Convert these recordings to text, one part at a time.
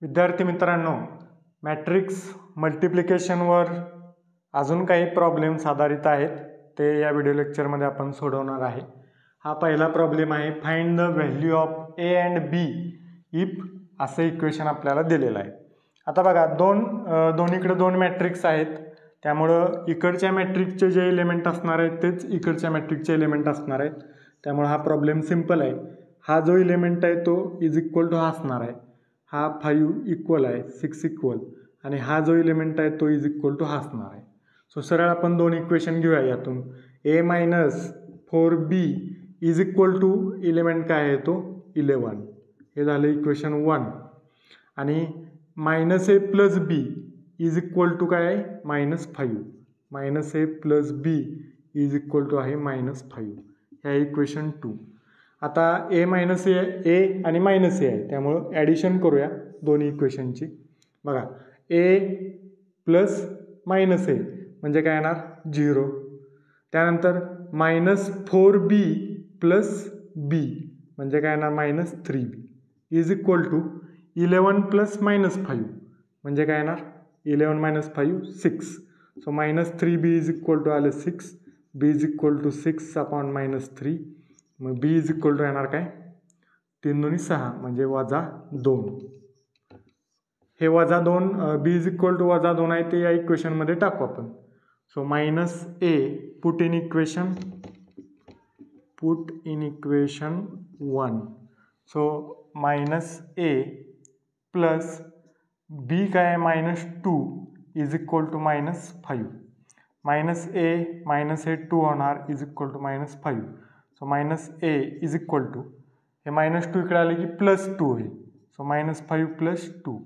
विद्यार्थी मित्रांनो, मॅट्रिक्स मल्टिप्लिकेशनवर अजून काही प्रॉब्लेम्स आधारित आहेत ते या व्हिडिओ लेक्चरमध्ये आपण सोडवणार आहे. हा पहिला प्रॉब्लेम आहे, find the value of A and B if असं इक्वेशन आपल्याला दिलेलं आहे. आता बघा दोन्हीकडे दोन मॅट्रिक्स आहेत, त्यामुळं इकडच्या मॅट्रिक्सचे जे एलिमेंट असणार आहेत तेच इकडच्या मॅट्रिक्सचे एलिमेंट असणार आहेत. त्यामुळे हा प्रॉब्लेम सिंपल आहे. हा जो एलिमेंट आहे तो इज इक्वल टू हा असणार आहे, हा 5 इक्वल आहे 6 इक्वल, आणि हा जो एलिमेंट आहे तो इज इक्वल टू हा असणार आहे. सो सरळ आपण दोन इक्वेशन घेऊया यातून. A minus 4b is equal to element काय आहे तो 11, हे झालं इक्वेशन 1. आणि minus A plus B is equal to काय आहे -5, minus A plus B is equal to आहे -5, ह्या इक्वेशन 2. आता ए मायनस ए आणि मायनस ए आहे, त्यामुळं ॲडिशन करूया दोन्ही इक्वेशनची. बघा, ए प्लस मायनस ए म्हणजे काय येणार 0. त्यानंतर -4b प्लस बी म्हणजे काय येणार -3b is equal to 11 plus -5 म्हणजे काय येणार 11 - 5 6. So -3b is equal to आलं 6, b is equal to 6 upon -3. मग बी इज इक्वल टू येणार काय 3 दुनी 6 म्हणजे -2. हे -2 बी इज इक्वल टू -2 आहे ते या इक्वेशनमध्ये टाकू आपण. So -a put in equation 1. So -a plus B काय आहे -2 इज इक्वल टू -5. -a 2 होणार is equal to -5. So -a is equal to हे -2 इकडे आले की +2 होईल. So -5 plus 2.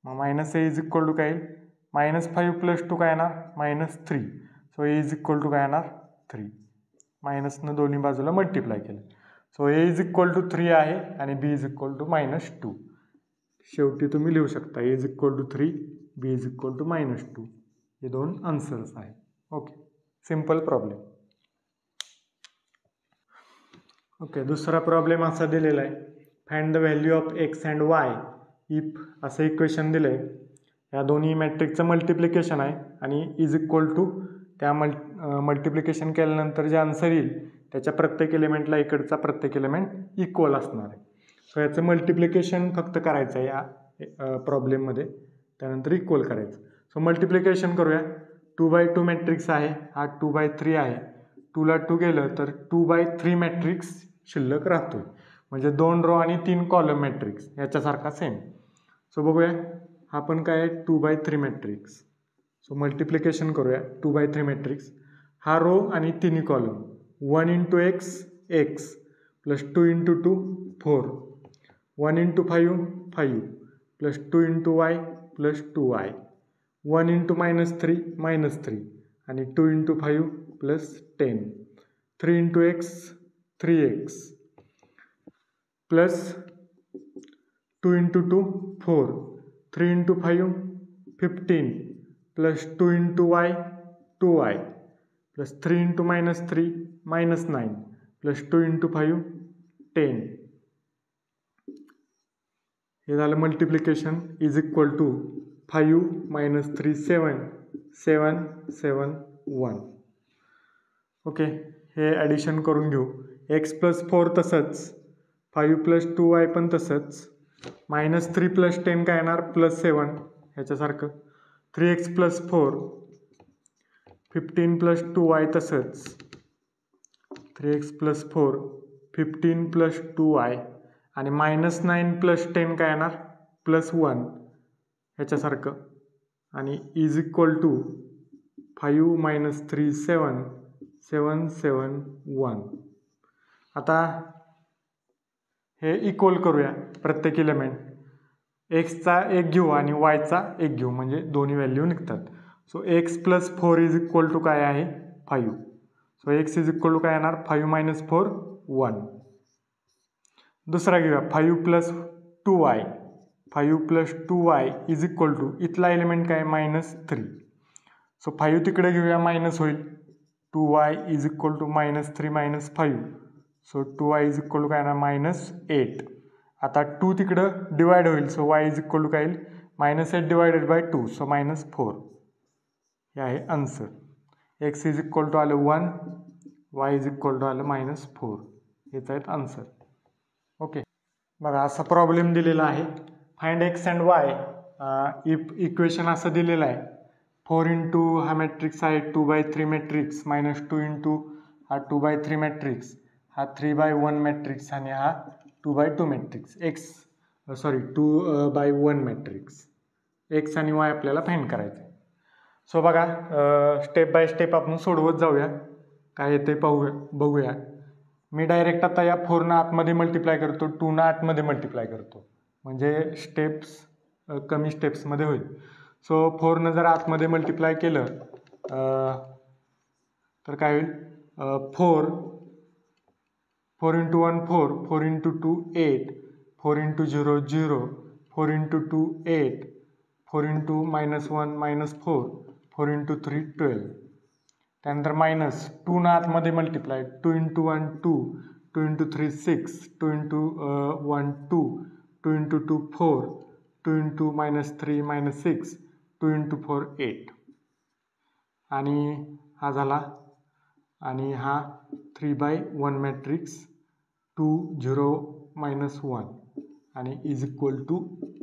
मग -a इज इक्वल टू काय येईल -5 प्लस 2 काय येणार -3. So a is equal to काय येणार 3. मायनसनं दोन्ही बाजूला मल्टिप्लाय केलं. So a is equal to 3 आहे आणि b इज इक्वल टू -2. शेवटी तुम्ही लिहू शकता a is equal to 3, b is equal to -2. हे दोन आन्सर्स आहेत. Okay, simple problem. ओके, दुसरा प्रॉब्लेम असा दिलेला आहे, find the value of X and Y if असं इक्वेशन दिलं आहे. या दोन्ही मॅट्रिक्सचं मल्टिप्लिकेशन आहे आणि इज इक्वल टू त्या मल्टिप्लिकेशन केल्यानंतर जे आन्सर येईल त्याच्या प्रत्येक एलिमेंटला इकडचा प्रत्येक एलिमेंट इक्वल असणार आहे. सो याचं मल्टिप्लिकेशन फक्त करायचं आहे या प्रॉब्लेममध्ये, त्यानंतर इक्वल करायचं. सो मल्टिप्लिकेशन करूया. 2/2 मॅट्रिक्स आहे, हा 2/3 आहे. 2ला 2 गेलं तर 2/3 मॅट्रिक्स शिल्लक राहतोय, म्हणजे 2 रो आणि 3 कॉलम मॅट्रिक्स याच्यासारखा सेम. सो बघूया, हा पण काय आहे 2/3 मॅट्रिक्स. सो मल्टिप्लिकेशन करूया 2/3 मॅट्रिक्स. हा रो आणि 3 column 1 × x plus 2 × 2 4, 1 × 5 5 plus 2 × y plus 2y, 1 × -3 -3 आणि 2 × 5 plus 10, 3 × x 3x plus 2 × 2 4, 3 × 5 15 plus 2 × y 2y plus 3 × -3 -9 plus 2 × 5 10. हे झालं multiplication is equal to 5 - 3 7 7 7 1. Okay, हे ॲडिशन करून घेऊ. x प्लस 4 तसंच, 5 प्लस 2y पण तसंच, -3 प्लस 10 काय येणार +7 ह्याच्यासारखं, 3x प्लस 4, 15 प्लस 2y तसंच, 3x प्लस 4 15 प्लस 2y, आणि -9 प्लस 10 काय येणार +1 ह्याच्यासारखं, आणि इज इक्वल टू 5 - 3 7 7 7 1. आता हे इक्वल करूया प्रत्येक एलिमेंट. एक्सचा एक घेऊ आणि वायचा एक घेऊ, म्हणजे दोन्ही व्हॅल्यू निघतात. So x plus 4 is equal to काय आहे 5. So x is equal to काय येणार 5 - 4 1. दुसरा घेऊया 5 plus 2y, 5 plus 2y is equal to इथला एलिमेंट काय -3. सो 5 तिकडे घेऊया मायनस होईल, 2y is equal to -3 - 5. So 2y is equal to काय येणार -8. आता 2 तिकडं डिवाइड होईल, so y is equal to काय येईल -8 डिवायडेड बाय 2, सो -4 हे आहे answer. x is equal to आलं 1, y इज इक्वल टू आलं -4, हेच आहेत आन्सर. ओके, बघा असा प्रॉब्लेम दिलेला आहे. Find x and y. Equation असं दिलेलं आहे 4 इंटू हा मॅट्रिक्स आहे 2/3 मॅट्रिक्स -2 इंटू हा 2/3 मॅट्रिक्स, हा 3/1 मॅट्रिक्स आणि हा 2/2 मॅट्रिक्स. 2/1 मॅट्रिक्स x आणि y आपल्याला फाइंड करायचं आहे. सो बघा स्टेप बाय स्टेप आपण सोडवत जाऊया, काय येते बघूया. मी डायरेक्ट आता या 4 ना आतमध्ये मल्टिप्लाय करतो, 2 ना आतमध्ये मल्टिप्लाय करतो, म्हणजे स्टेप्स कमी स्टेप्समध्ये होईल. सो 4 न जर आतमध्ये मल्टिप्लाय केलं तर काय होईल 4 into 1 4, 4 into 2 8, 4 into 0 0, 4 into 2 8, 4 into -1 -4, 4 into 3 12. त्यानंतर -2 ना आतमध्ये multiply 2 into 1 2, 2 into 3 6, 2 into 1 2, 2 into 2 4, 2 into -3 -6, 2 into 4 8. आणि हा झाला, आणि हा 3/1 मॅट्रिक्स 2 0 -1 आणि इज इक्वल टू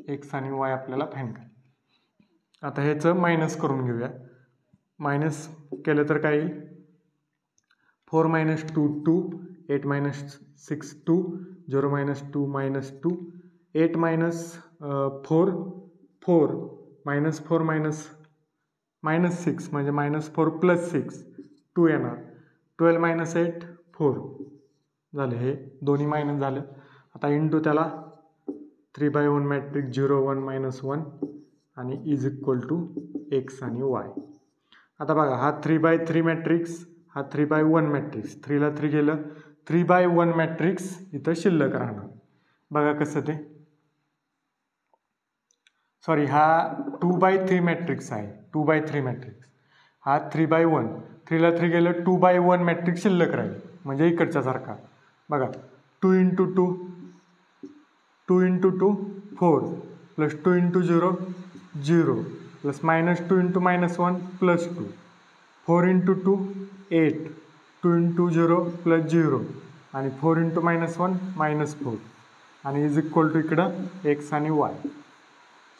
x आणि y आपल्याला फाइंड करायचं. आता ह्याचं मायनस करून घेऊया. मायनस केलं तर काय येईल 4 - 2 2, 8 - 6 2, 0 - 2 -2, 8 - 4 4, -4 -6 म्हणजे -4 + 6 2 येणार, 12 - 8 4 झाले, हे दोन्ही मायनस झालं. आता इंटू त्याला 3/1 मॅट्रिक्स 0 1 -1 आणि इज इक्वल टू x आणि y. आता बघा हा 3/3 मॅट्रिक्स, हा 3/1 मॅट्रिक्स, 3 ला 3 गेलं, 3/1 मॅट्रिक्स इथं शिल्लक राहणार. बघा कसं ते, सॉरी हा 2/3 मॅट्रिक्स आहे, 2/3 मॅट्रिक्स, हा 3/1, 3 ला 3 गेलं 2/1 मॅट्रिक्स शिल्लक राहील, म्हणजे इकडच्या सारखा. बघा 2 into 2 2 into 2 4 plus 2 into 0 0 plus -2 into -1 plus 2, 4 into 2 8, 2 into 0 plus 0 आणि 4 इंटू -1 -4 आणि इज इक्वल टू इकडं x आणि y.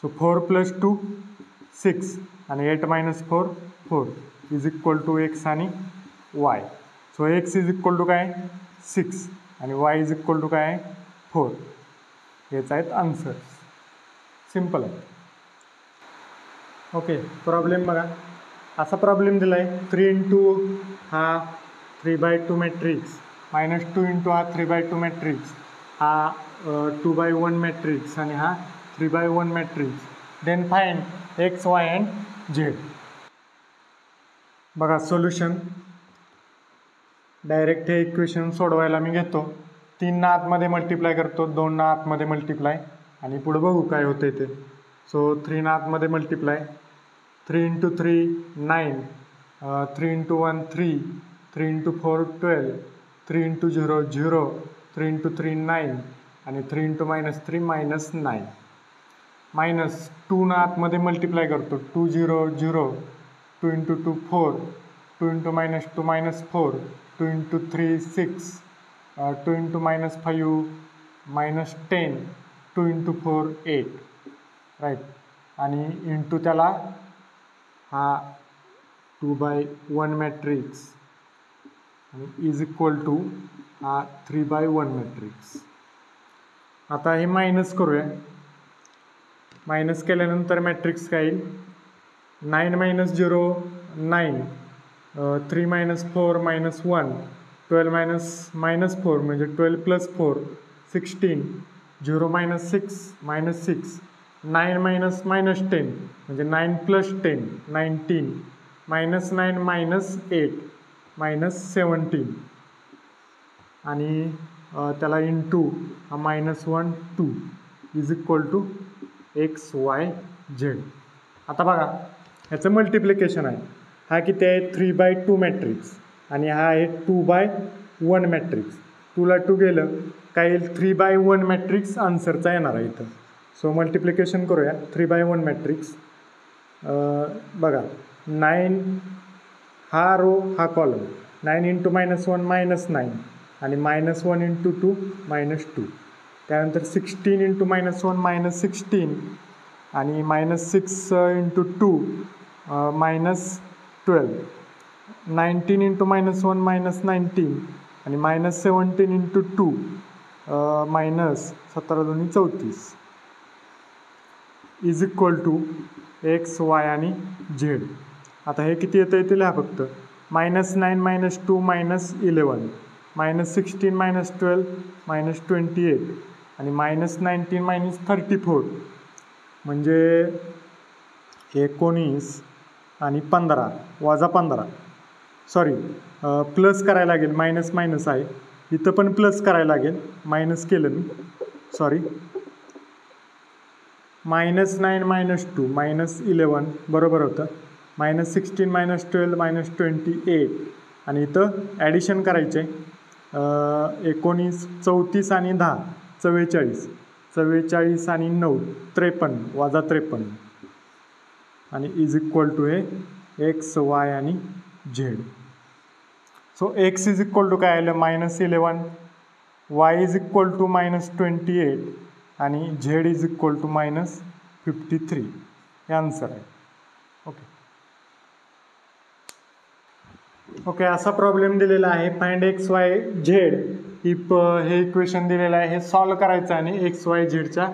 सो 4 + 2 6 आणि 8 - 4 4 इज इक्वल टू x आणि y. So x is equal to काय 6 आणि y इज इक्वल टू काय 4. हेच आहेत आन्सर. सिम्पल आहे. ओके, प्रॉब्लेम बघा असा प्रॉब्लेम दिला आहे 3 इंटू हा 3/2 मॅट्रिक्स -2 इंटू हा 3/2 मॅट्रिक्स, हा 2/1 मॅट्रिक्स आणि हा 3/1 matrix. Then find x y and z. बघा सोल्युशन, डायरेक्ट हे इक्वेशन सोडवायला मी घेतो, 3 ना आतमध्ये मल्टिप्लाय करतो, 2 ना आतमध्ये मल्टिप्लाय आणि पुढे बघू काय होते ते. सो 3 ना आतमध्ये multiply 3 into 3 9, 3 into 1 3, 3 into 4 12, 3 into 0 0, 3 into 3 9 आणि 3 इंटू -3 -9. -2 ना आतमध्ये मल्टिप्लाय करतो 2 0 0, 2 into 2 4, 2 into -2 -4, 2 into 3 6, 2 into -5 -10, 2 into 4 8, right. आणि इंटू त्याला हा 2/1 मॅट्रिक्स आणि इज इक्वल टू हा 3/1 मॅट्रिक्स. आता हे मायनस करूया. मायनस केल्यानंतर मॅट्रिक्स काय येईल 9 - 0 9, 3 - 4 -1, 12 -4 म्हणजे 12 + 4 16, 0 - 6 -6, 9 - -10 म्हणजे 9 + 10 19, -9 -8 -17 आणि त्याला इंटू हा -1 2 is equal to x y z. आता बघा ह्याचं मल्टिप्लिकेशन आहे, हा किती आहे 3/2 मॅट्रिक्स आणि हा आहे 2/1 मॅट्रिक्स. 2ला 2 गेलं काय 3/1 मॅट्रिक्स आन्सरचा येणार आहे इथं. सो मल्टिप्लिकेशन करूया 3/1 मॅट्रिक्स. बघा 9 हा रो हा कॉलम 9 × -1 -9 आणि -1 × 2 -2. त्यानंतर 16 × -1 -16 आणि -6 × 2 -12. 19 × -1 -19 आणि -17 × 2 -17 दोन्ही 34 is equal to X Y आणि झेड. आता हे किती येतं ते लिहा फक्त. -9 - 2 -11 -16 -12 -28 आणि -19 -34 म्हणजे 19 आणि 15 वजा 15. सॉरी प्लस करायला लागेल, मायनस मायनस आहे इथं पण प्लस करायला लागेल, मायनस केलं मी सॉरी. -9 - 2 -11 बरोबर होतं. -16 -12 -28 आणि इथं ॲडिशन करायचे 19 34 आणि 10 44 44 आणि 9 53 वजा 53 आणि इज इक्वल टू हे एक्स वाय आणि Z. So X is equal to काय आलं -11, वाय इज इक्वल टू -28 आणि झेड इज इक्वल टू -53 हे आन्सर आहे. ओके असा प्रॉब्लेम दिलेला आहे. फाइंड एक्स वाय झेड हे इक्वेशन दिलेलं आहे, हे सॉल्व करायचं आणि एक्स वाय झेडच्या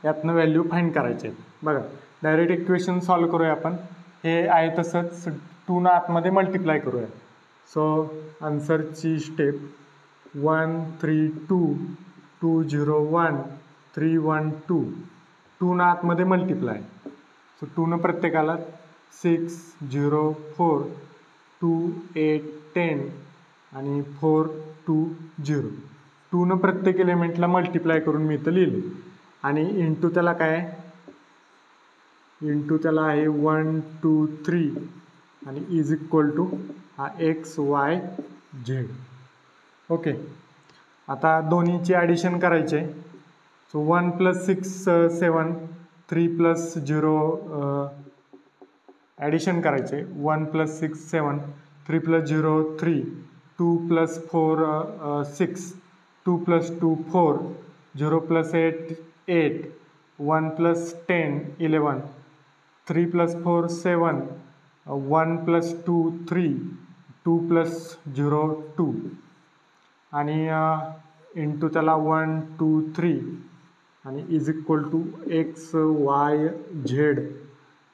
यातनं व्हॅल्यू फाइंड करायचे आहेत. बघा डायरेक्ट इक्वेशन सॉल्व करूया आपण. हे आहे तसंच 2 ना आतमध्ये मल्टिप्लाय करूया. सो आन्सरची स्टेप 1 3 2 2 0 1 3 1 2 2 ना आतमध्ये मल्टिप्लाय. सो 2 न प्रत्येकाला 6 0 4 2 8 10 आणि 4 2 0. 2 न प्रत्येक एलिमेंटला मल्टिप्लाय करून मी इथं लिहिले आणि इंटू त्याला काय इंटू त्याला आहे 1 2 3 आणि इज इक्वल टू हा एक्स वाय झेड. ओके आता दोन्हीची ॲडिशन करायचे. सो 1 + 6 7 3 + 0 ॲडिशन करायचे 1 + 6 7 3 + 0 3 2 + 4 6 2 + 2 4 0 + 8 8 1 + 10 11 3 + 4 7 1 + 2 3 2 + 0 2 आणि इंटू त्याला 1 2 3 आणि is equal to X Y Z.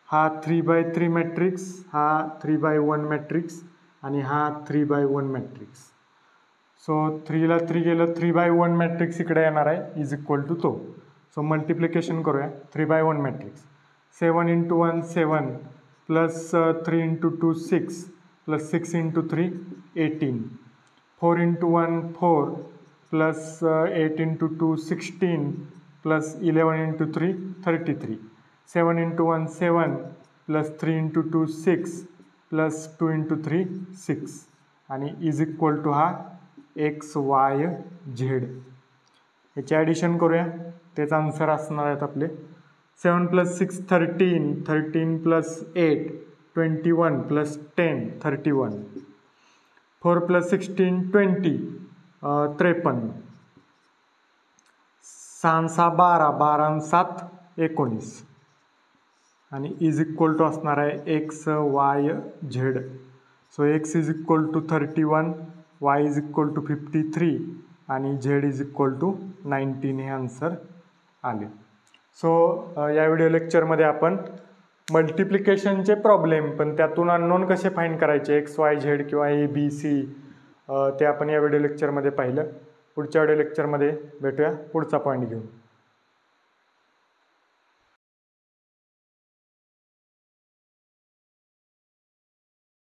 हा 3/3 मॅट्रिक्स, हा 3/1 मॅट्रिक्स आणि हा 3/1 मॅट्रिक्स. सो 3 ला 3 गेलं 3/1 मॅट्रिक्स इकडे येणार आहे इज इक्वल टू तो. सो मल्टिप्लिकेशन करूया 3/1 matrix. 7 × 1 7 plus 3 × 2 6 plus 6 × 3 18 4 × 1 4 plus 8 × 2 16 plus 11 × 3 33 7 × 1 7 plus 3 × 2 6 plus 2 × 3 6 आणि इज इक्वल टू हा एक्स वाय झेड. याचे ॲडिशन करूया तेच आन्सर असणार आहेत आपले. 7 + 6 13 13 + 8 21 + 10 31 4 + 16 20 53 6 6 12 12 आणि 7 19 आणि इज इक्वल टू असणार आहे X Y Z. So X is equal to 31 Y is equal to 53 आणि झेड इज इक्वल टू 19 हे आन्सर आले. सो या व्हिडिओ लेक्चरमध्ये आपण मल्टिप्लिकेशनचे प्रॉब्लेम पण त्यातून अननोन कसे फाइंड करायचे एक्स वाय झेड किंवा ए बी सी ते आपण या व्हिडिओ लेक्चरमध्ये पाहिलं. पुढच्या व्हिडिओ लेक्चरमध्ये भेटूया पुढचा पॉईंट घेऊन.